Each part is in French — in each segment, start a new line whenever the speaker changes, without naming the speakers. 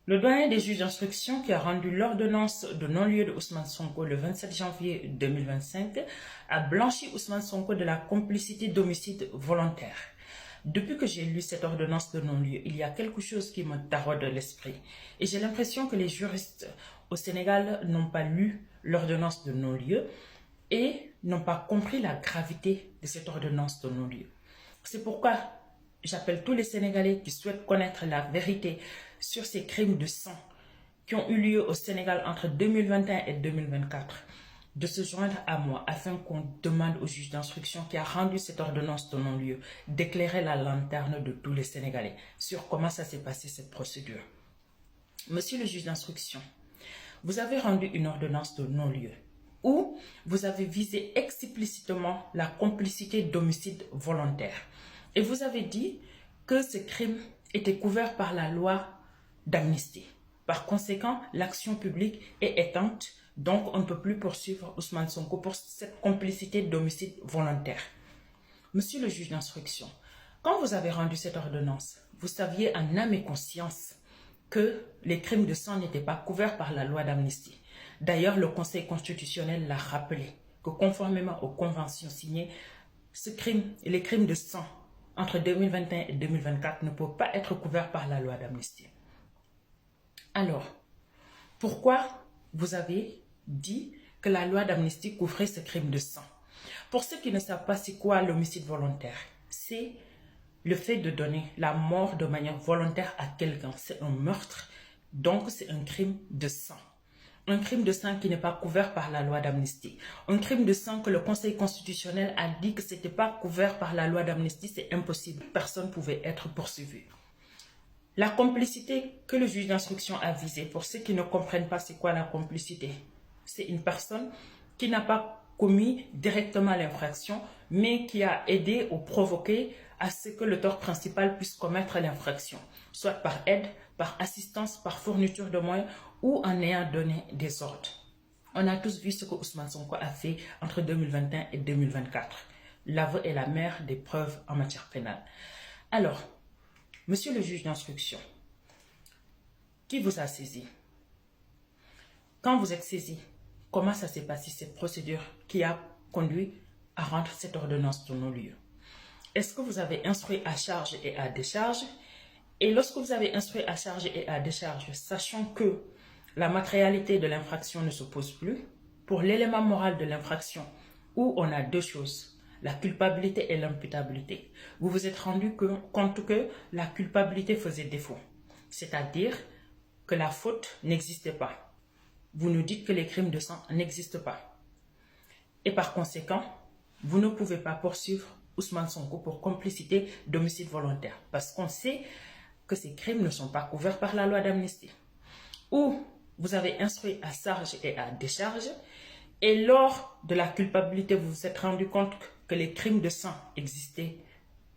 Le doyen des juges d'instruction qui a rendu l'ordonnance de non-lieu de Ousmane Sonko le 27 janvier 2025 a blanchi Ousmane Sonko de la complicité d'homicide volontaire. Depuis que j'ai lu cette ordonnance de non-lieu, il y a quelque chose qui me taraude l'esprit. Et j'ai l'impression que les juristes au Sénégal n'ont pas lu l'ordonnance de non-lieu et n'ont pas compris la gravité de cette ordonnance de non-lieu. C'est pourquoi j'appelle tous les Sénégalais qui souhaitent connaître la vérité sur ces crimes de sang qui ont eu lieu au Sénégal entre 2021 et 2024 de se joindre à moi afin qu'on demande au juge d'instruction qui a rendu cette ordonnance de non-lieu d'éclairer la lanterne de tous les Sénégalais sur comment ça s'est passé cette procédure. Monsieur le juge d'instruction, vous avez rendu une ordonnance de non-lieu où vous avez visé explicitement la complicité d'homicide volontaire. Et vous avez dit que ce crime était couvert par la loi d'amnistie. Par conséquent, l'action publique est éteinte, donc on ne peut plus poursuivre Ousmane Sonko pour cette complicité d'homicide volontaire. Monsieur le juge d'instruction, quand vous avez rendu cette ordonnance, vous saviez en âme et conscience que les crimes de sang n'étaient pas couverts par la loi d'amnistie. D'ailleurs, le Conseil constitutionnel l'a rappelé que conformément aux conventions signées, les crimes de sang entre 2021 et 2024 ne peuvent pas être couverts par la loi d'amnistie. Alors, pourquoi vous avez dit que la loi d'amnistie couvrait ce crime de sang? Pour ceux qui ne savent pas c'est quoi l'homicide volontaire, c'est le fait de donner la mort de manière volontaire à quelqu'un. C'est un meurtre, donc c'est un crime de sang. Un crime de sang qui n'est pas couvert par la loi d'amnistie. Un crime de sang que le Conseil constitutionnel a dit que ce n'était pas couvert par la loi d'amnistie, c'est impossible. Personne ne pouvait être poursuivi. La complicité que le juge d'instruction a visée, pour ceux qui ne comprennent pas c'est quoi la complicité, c'est une personne qui n'a pas commis directement l'infraction, mais qui a aidé ou provoqué à ce que l'auteur principal puisse commettre l'infraction, soit par aide, par assistance, par fourniture de moyens ou en ayant donné des ordres. On a tous vu ce que Ousmane Sonko a fait entre 2021 et 2024. L'aveu est la mère des preuves en matière pénale. Alors, monsieur le juge d'instruction, qui vous a saisi? Quand vous êtes saisi, comment ça s'est passé cette procédure qui a conduit à rendre cette ordonnance de non-lieu? Est-ce que vous avez instruit à charge et à décharge? Et lorsque vous avez instruit à charge et à décharge, sachant que la matérialité de l'infraction ne se pose plus, pour l'élément moral de l'infraction, où on a deux choses, la culpabilité et l'imputabilité, vous vous êtes rendu compte que la culpabilité faisait défaut, c'est-à-dire que la faute n'existait pas. Vous nous dites que les crimes de sang n'existent pas. Et par conséquent, vous ne pouvez pas poursuivre Ousmane Sonko pour complicité d'homicide volontaire. Parce qu'on sait que ces crimes ne sont pas couverts par la loi d'amnistie. Ou vous avez instruit à charge et à décharge. Et lors de la culpabilité, vous vous êtes rendu compte que les crimes de sang existaient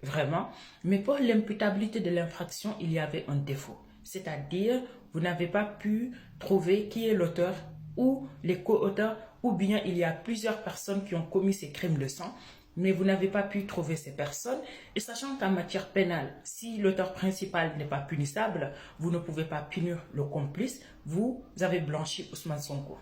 vraiment. Mais pour l'imputabilité de l'infraction, il y avait un défaut. C'est-à-dire, vous n'avez pas pu trouver qui est l'auteur ou les co-auteurs, ou bien il y a plusieurs personnes qui ont commis ces crimes de sang, mais vous n'avez pas pu trouver ces personnes. Et sachant qu'en matière pénale, si l'auteur principal n'est pas punissable, vous ne pouvez pas punir le complice, vous avez blanchi Ousmane Sonko.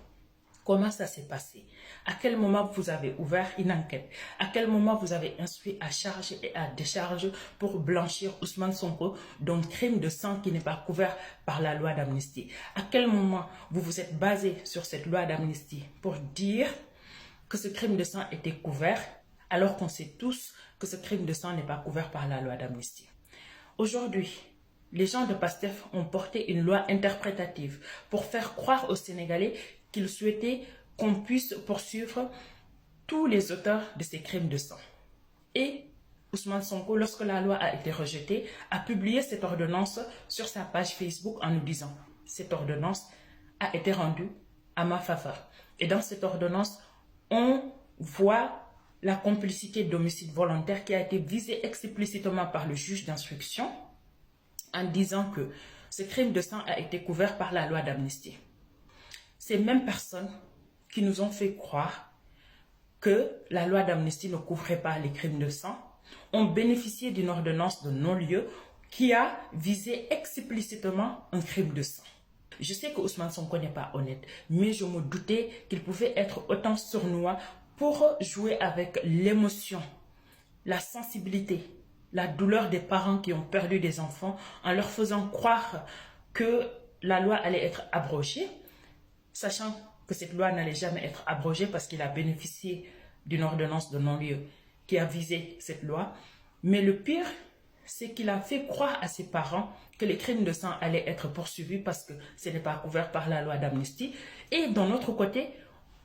Comment ça s'est passé? À quel moment vous avez ouvert une enquête? À quel moment vous avez instruit à charge et à décharge pour blanchir Ousmane Sonko d'un crime de sang qui n'est pas couvert par la loi d'amnistie? À quel moment vous vous êtes basé sur cette loi d'amnistie pour dire que ce crime de sang était couvert alors qu'on sait tous que ce crime de sang n'est pas couvert par la loi d'amnistie? Aujourd'hui, les gens de PASTEF ont porté une loi interprétative pour faire croire aux Sénégalais qu'ils souhaitaient qu'on puisse poursuivre tous les auteurs de ces crimes de sang. Et Ousmane Sonko, lorsque la loi a été rejetée, a publié cette ordonnance sur sa page Facebook en nous disant « Cette ordonnance a été rendue à ma faveur ». Et dans cette ordonnance, on voit la complicité d'homicide volontaire qui a été visée explicitement par le juge d'instruction en disant que ce crime de sang a été couvert par la loi d'amnistie. Ces mêmes personnes qui nous ont fait croire que la loi d'amnistie ne couvrait pas les crimes de sang ont bénéficié d'une ordonnance de non-lieu qui a visé explicitement un crime de sang. Je sais que Ousmane Sonko n'est pas honnête, mais je me doutais qu'il pouvait être autant sournois pour jouer avec l'émotion, la sensibilité, la douleur des parents qui ont perdu des enfants en leur faisant croire que la loi allait être abrogée, sachant que cette loi n'allait jamais être abrogée parce qu'il a bénéficié d'une ordonnance de non-lieu qui a visé cette loi. Mais le pire, c'est qu'il a fait croire à ses parents que les crimes de sang allaient être poursuivis parce que ce n'est pas couvert par la loi d'amnistie. Et d'un autre côté,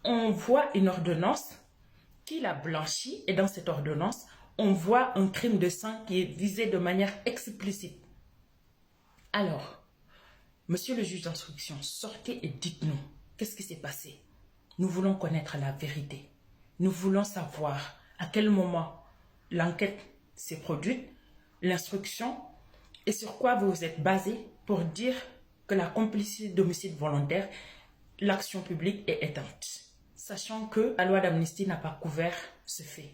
on voit une ordonnance qu'il a blanchie et dans cette ordonnance, on voit un crime de sang qui est visé de manière explicite. Alors, monsieur le juge d'instruction, sortez et dites-nous, qu'est-ce qui s'est passé? Nous voulons connaître la vérité. Nous voulons savoir à quel moment l'enquête s'est produite, l'instruction, et sur quoi vous vous êtes basé pour dire que la complicité d'homicide volontaire, l'action publique est éteinte, sachant que la loi d'amnistie n'a pas couvert ce fait.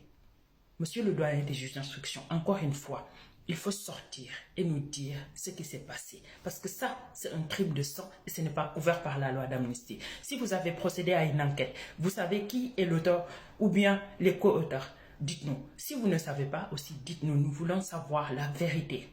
Monsieur le doyen des juges d'instruction, encore une fois, il faut sortir et nous dire ce qui s'est passé. Parce que ça, c'est un crime de sang et ce n'est pas couvert par la loi d'amnistie. Si vous avez procédé à une enquête, vous savez qui est l'auteur ou bien les co-auteurs. Dites-nous. Si vous ne savez pas aussi, dites-nous. Nous voulons savoir la vérité.